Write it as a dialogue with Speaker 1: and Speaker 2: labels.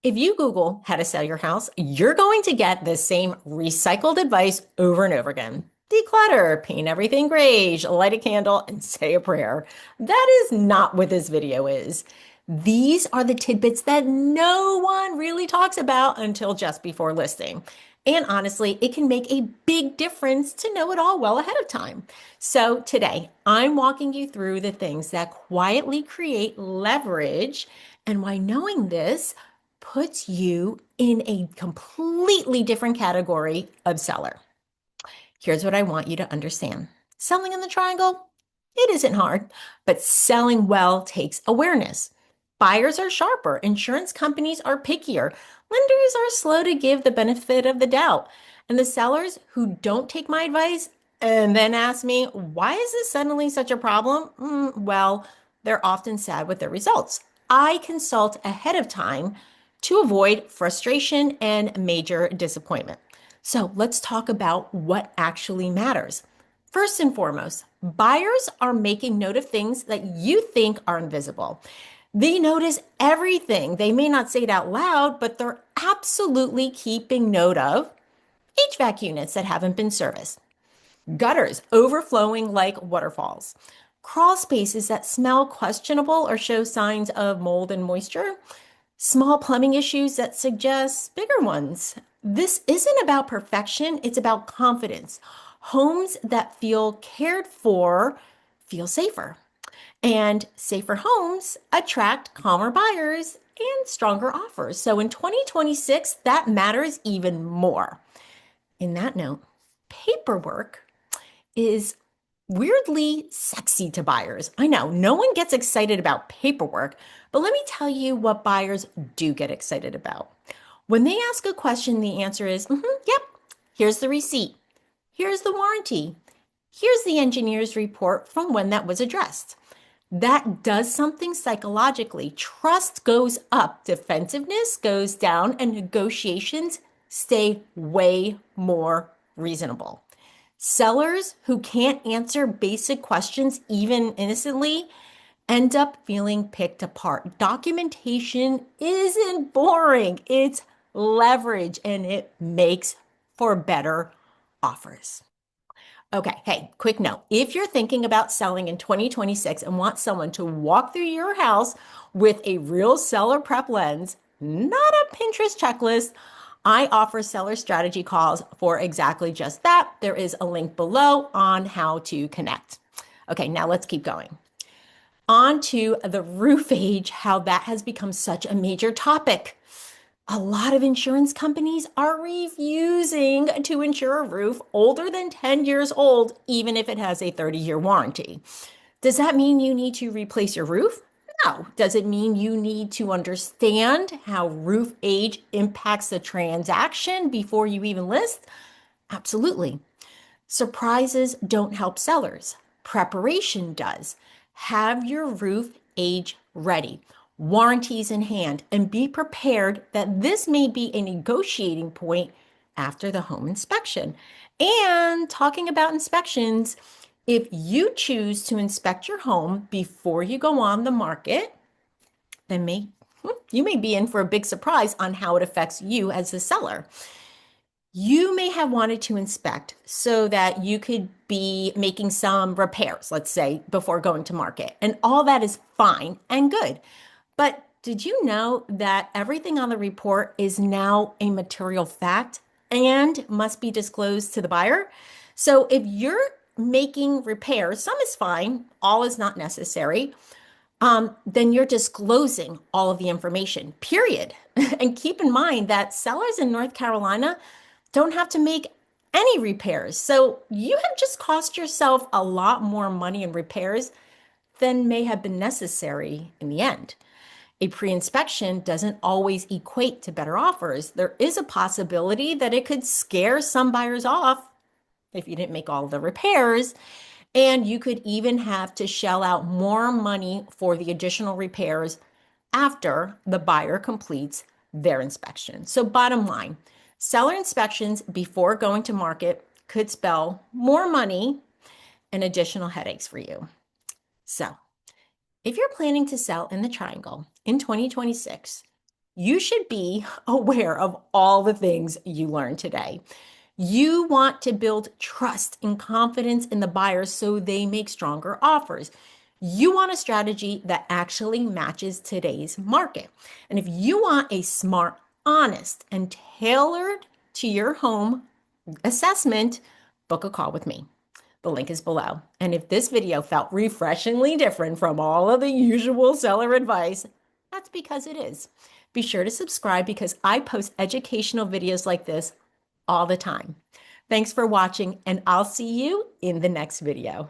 Speaker 1: If you Google how to sell your house, you're going to get the same recycled advice over and over again. Declutter, paint everything grayish, light a candle, and say a prayer. That is not what this video is. These are the tidbits that no one really talks about until just before listing. And honestly, it can make a big difference to know it all well ahead of time. So today, I'm walking you through the things that quietly create leverage and why knowing this puts you in a completely different category of seller. Here's what I want you to understand. Selling in the triangle, it isn't hard, but selling well takes awareness. Buyers are sharper, insurance companies are pickier, lenders are slow to give the benefit of the doubt. And the sellers who don't take my advice and then ask me, why is this suddenly such a problem? Well, they're often sad with their results. I consult ahead of time to avoid frustration and major disappointment. So let's talk about what actually matters. First and foremost, buyers are making note of things that you think are invisible. They notice everything. They may not say it out loud, but they're absolutely keeping note of HVAC units that haven't been serviced, gutters overflowing like waterfalls, crawl spaces that smell questionable or show signs of mold and moisture, small plumbing issues that suggest bigger ones. This isn't about perfection, it's about confidence. Homes that feel cared for feel safer, and safer homes attract calmer buyers and stronger offers. So in 2026, that matters even more. In that note, paperwork is weirdly sexy to buyers. I know no one gets excited about paperwork, but let me tell you what buyers do get excited about. When they ask a question, the answer is, yep, here's the receipt, here's the warranty, here's the engineer's report from when that was addressed. That does something psychologically. Trust goes up, defensiveness goes down, and negotiations stay way more reasonable. Sellers who can't answer basic questions, even innocently, end up feeling picked apart. Documentation isn't boring, it's leverage, and it makes for better offers. Okay, hey, quick note. If you're thinking about selling in 2026 and want someone to walk through your house with a real seller prep lens, not a Pinterest checklist, I offer seller strategy calls for exactly just that. There is a link below on how to connect. Okay, now let's keep going. On to the roof age, how that has become such a major topic. A lot of insurance companies are refusing to insure a roof older than 10 years old, even if it has a 30-year warranty. Does that mean you need to replace your roof? No. Does it mean you need to understand how roof age impacts the transaction before you even list? Absolutely. Surprises don't help sellers. Preparation does. Have your roof age ready, warranties in hand, and be prepared that this may be a negotiating point after the home inspection. And talking about inspections, if you choose to inspect your home before you go on the market, then you may be in for a big surprise on how it affects you as the seller. You may have wanted to inspect so that you could be making some repairs, let's say, before going to market. And all that is fine and good. But did you know that everything on the report is now a material fact and must be disclosed to the buyer? So if you're making repairs, some is fine, all is not necessary, then you're disclosing all of the information, period. And keep in mind that sellers in North Carolina don't have to make any repairs. So you have just cost yourself a lot more money in repairs than may have been necessary in the end. A pre-inspection doesn't always equate to better offers. There is a possibility that it could scare some buyers off if you didn't make all the repairs. And you could even have to shell out more money for the additional repairs after the buyer completes their inspection. So bottom line, seller inspections before going to market could spell more money and additional headaches for you. So if you're planning to sell in the triangle in 2026, You should be aware of all the things you learned today. You want to build trust and confidence in the buyers so they make stronger offers. You want a strategy that actually matches today's market. And if you want a smart, honest, and tailored to your home assessment, book a call with me. The link is below. And if this video felt refreshingly different from all of the usual seller advice, that's because it is. Be sure to subscribe because I post educational videos like this all the time. Thanks for watching, and I'll see you in the next video.